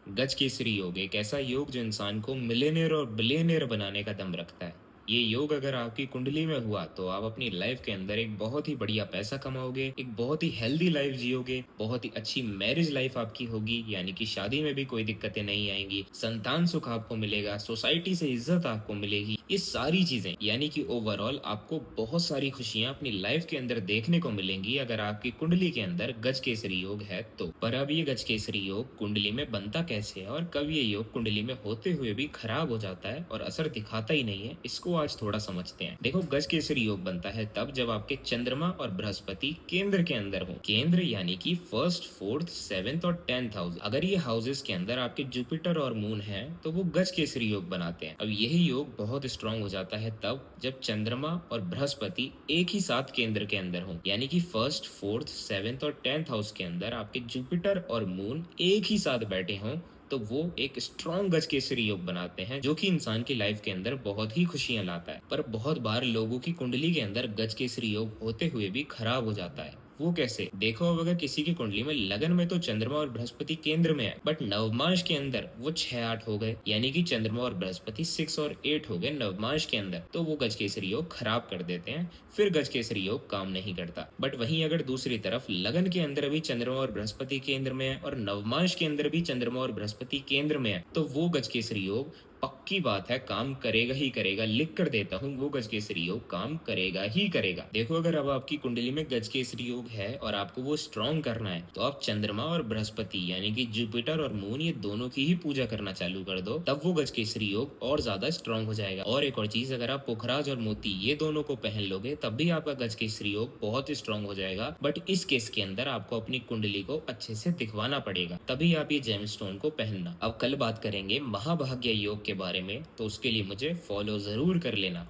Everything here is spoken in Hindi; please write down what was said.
गज केसरी योग एक ऐसा योग जो इंसान को मिलियनेयर और बिलियनेयर बनाने का दम रखता है। ये योग अगर आपकी कुंडली में हुआ तो आप अपनी लाइफ के अंदर एक बहुत ही बढ़िया पैसा कमाओगे, एक बहुत ही हेल्दी लाइफ जियोगे, बहुत ही अच्छी मैरिज लाइफ आपकी होगी, यानी कि शादी में भी कोई दिक्कतें नहीं आएंगी, संतान सुख आपको मिलेगा, सोसाइटी से इज्जत आपको मिलेगी। ये सारी चीजें यानी कि ओवरऑल आपको बहुत सारी खुशियां अपनी लाइफ के अंदर देखने को मिलेंगी अगर आपकी कुंडली के अंदर गज केसरी योग है तो। पर अब ये गज केसरी योग कुंडली में बनता कैसे है और कब ये योग कुंडली में होते हुए भी खराब हो जाता है और असर दिखाता ही नहीं है, इसको आज थोड़ा समझते हैं। देखो, गज केसरी योग बनता है तब जब आपके चंद्रमा और बृहस्पति केंद्र के अंदर हो। केंद्र यानी कि फर्स्ट, फोर्थ, सेवेंथ और 10th हाउस। अगर ये हाउसेस के अंदर आपके जुपिटर और मून है तो वो गज केसरी योग बनाते हैं। अब यही योग बहुत स्ट्रांग हो जाता है तब जब चंद्रमा और बृहस्पति एक ही साथ केंद्र के अंदर हो, यानी कि फर्स्ट, फोर्थ, सेवेंथ और 10th हाउस के अंदर आपके जुपिटर और मून एक ही साथ बैठे हों तो वो एक स्ट्रॉन्ग गज केसरी योग बनाते हैं, जो कि इंसान की लाइफ के अंदर बहुत ही खुशियां लाता है। पर बहुत बार लोगों की कुंडली के अंदर गज केसरी योग होते हुए भी खराब हो जाता है। वो कैसे? देखो, अब अगर किसी की कुंडली में लगन में तो चंद्रमा और बृहस्पति केंद्र में है, बट नवमांश के अंदर वो 6-8 हो गए, यानी कि चंद्रमा और बृहस्पति 6 और 8 हो गए नवमांश के अंदर, तो वो गज केसरी योग खराब कर देते हैं। फिर गज केसरी योग काम नहीं करता। बट वहीं अगर दूसरी तरफ लगन के अंदर भी चंद्रमा और बृहस्पति केंद्र में है और नवमांश के अंदर भी चंद्रमा और बृहस्पति केंद्र में है, तो वो गज केसरी योग पक्की बात है काम करेगा ही करेगा। लिख कर देता हूँ, वो गज केसरी योग काम करेगा ही करेगा। देखो, अगर अब आपकी कुंडली में गज केसरी योग है और आपको वो स्ट्रॉन्ग करना है तो आप चंद्रमा और बृहस्पति यानी कि जुपिटर और मून ये दोनों की ही पूजा करना चालू कर दो, तब वो गज केसरी योग और ज्यादा स्ट्रॉन्ग हो जाएगा। और एक और चीज, अगर आप पुखराज और मोती ये दोनों को पहन लोगे तब भी आपका गज केसरी योग बहुत स्ट्रॉन्ग हो जाएगा। बट इस केस के अंदर आपको अपनी कुंडली को अच्छे से दिखवाना पड़ेगा, तभी आप ये जेमस्टोन को पहनना। अब कल बात करेंगे महाभाग्य योग के बारे में, तो उसके लिए मुझे फॉलो जरूर कर लेना।